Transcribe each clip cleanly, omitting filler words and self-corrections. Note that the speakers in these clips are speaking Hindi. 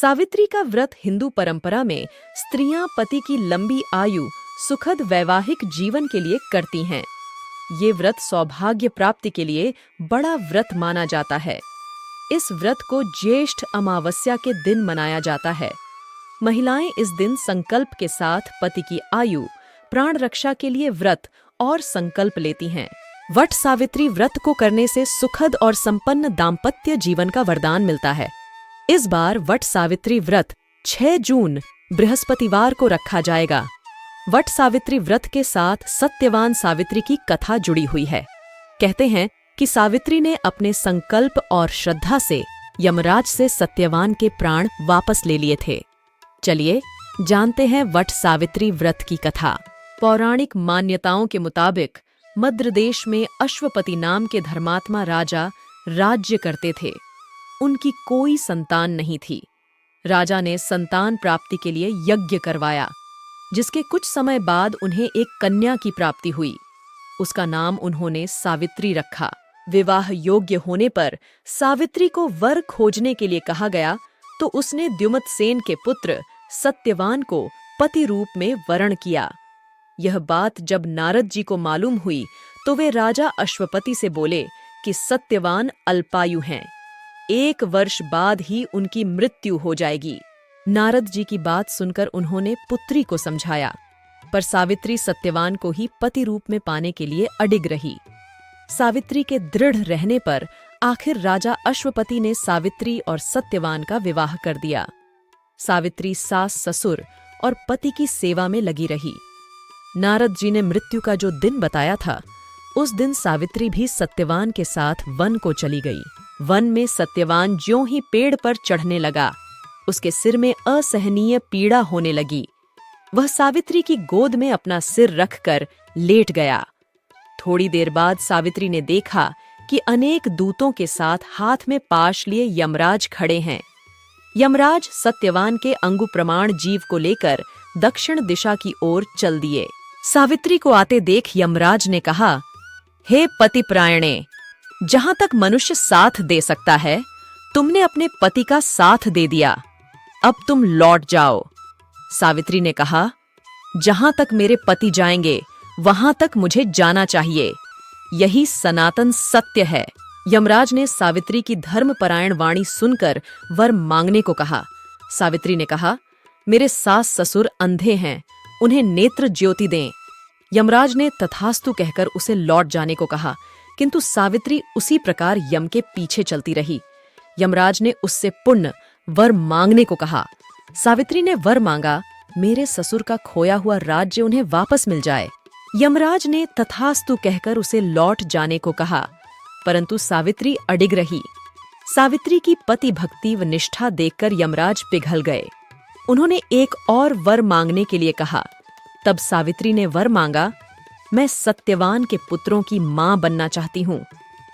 सावित्री का व्रत हिंदू परंपरा में स्त्रियां पति की लंबी आयु, सुखद वैवाहिक जीवन के लिए करती हैं। ये व्रत सौभाग्य प्राप्ति के लिए बड़ा व्रत माना जाता है। इस व्रत को ज्येष्ठ अमावस्या के दिन मनाया जाता है। महिलाएं इस दिन संकल्प के साथ पति की आयु, प्राण रक्षा के लिए व्रत और संकल्प लेती हैं। वट सावित्री व्रत को करने से सुखद और संपन्न दाम्पत्य जीवन का वरदान मिलता है। इस बार वट सावित्री व्रत 6 जून बृहस्पतिवार को रखा जाएगा। वट सावित्री व्रत के साथ सत्यवान सावित्री की कथा जुड़ी हुई है। कहते हैं कि सावित्री ने अपने संकल्प और श्रद्धा से यमराज से सत्यवान के प्राण वापस ले लिए थे। चलिए जानते हैं वट सावित्री व्रत की कथा। पौराणिक मान्यताओं के मुताबिक मद्र देश में अश्वपति नाम के धर्मात्मा राजा राज्य करते थे। उनकी कोई संतान नहीं थी। राजा ने संतान प्राप्ति के लिए यज्ञ करवाया, जिसके कुछ समय बाद उन्हें एक कन्या की प्राप्ति हुई। उसका नाम उन्होंने सावित्री रखा। विवाह योग्य होने पर सावित्री को वर खोजने के लिए कहा गया, तो उसने द्युमत्सेन के पुत्र सत्यवान को पति रूप में वरण किया। यह बात जब नारद जी को मालूम हुई तो वे राजा अश्वपति से बोले कि सत्यवान अल्पायु हैं, 1 वर्ष बाद ही उनकी मृत्यु हो जाएगी। नारद जी की बात सुनकर उन्होंने पुत्री को समझाया, पर सावित्री सत्यवान को ही पति रूप में पाने के लिए अडिग रही। सावित्री के दृढ़ रहने पर आखिर राजा अश्वपति ने सावित्री और सत्यवान का विवाह कर दिया। सावित्री सास ससुर और पति की सेवा में लगी रही। नारद जी ने मृत्यु का जो दिन बताया था, उस दिन सावित्री भी सत्यवान के साथ वन को चली गई। वन में सत्यवान ज्यों ही पेड़ पर चढ़ने लगा, उसके सिर में असहनीय पीड़ा होने लगी। वह सावित्री की गोद में अपना सिर रखकर लेट गया। थोड़ी देर बाद सावित्री ने देखा कि अनेक दूतों के साथ हाथ में पाश लिए यमराज खड़े हैं। यमराज सत्यवान के अंगु प्रमाण जीव को लेकर दक्षिण दिशा की ओर चल दिए। सावित्री को आते देख यमराज ने कहा, हे पतिप्रायणे, जहां तक मनुष्य साथ दे सकता है, तुमने अपने पति का साथ दे दिया। अब तुम लौट जाओ। सावित्री ने कहा, जहां तक मेरे पति जाएंगे वहां तक मुझे जाना चाहिए। यही सनातन सत्य है। यमराज ने सावित्री की धर्मपरायण वाणी सुनकर वर मांगने को कहा। सावित्री ने कहा, मेरे सास ससुर अंधे हैं, उन्हें नेत्र ज्योति दें। यमराज ने तथास्तु कहकर उसे लौट जाने को कहा, किंतु सावित्री उसी प्रकार यम के पीछे चलती रही। यमराज ने उससे पुण्य वर मांगने को कहा। सावित्री ने वर मांगा, मेरे ससुर का खोया हुआ राज्य उन्हें वापस मिल जाए। यमराज ने तथास्तु कहकर उसे लौट जाने को कहा, परंतु सावित्री अडिग रही। सावित्री की पति भक्ति व निष्ठा देखकर यमराज पिघल गए। उन्होंने एक और वर मांगने के लिए कहा। तब सावित्री ने वर मांगा, मैं सत्यवान के पुत्रों की मां बनना चाहती हूँ,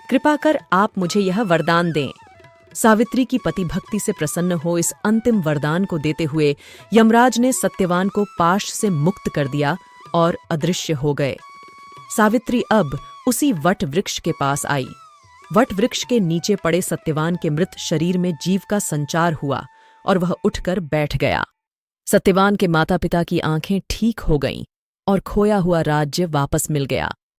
कृपा कर आप मुझे यह वरदान दें। सावित्री की पति भक्ति से प्रसन्न हो इस अंतिम वरदान को देते हुए यमराज ने सत्यवान को पाश से मुक्त कर दिया और अदृश्य हो गए। सावित्री अब उसी वट वृक्ष के पास आई। वट वृक्ष के नीचे पड़े सत्यवान के मृत शरीर में जीव का संचार हुआ और वह उठकर बैठ गया। सत्यवान के माता पिता की आंखें ठीक हो गईं और खोया हुआ राज्य वापस मिल गया।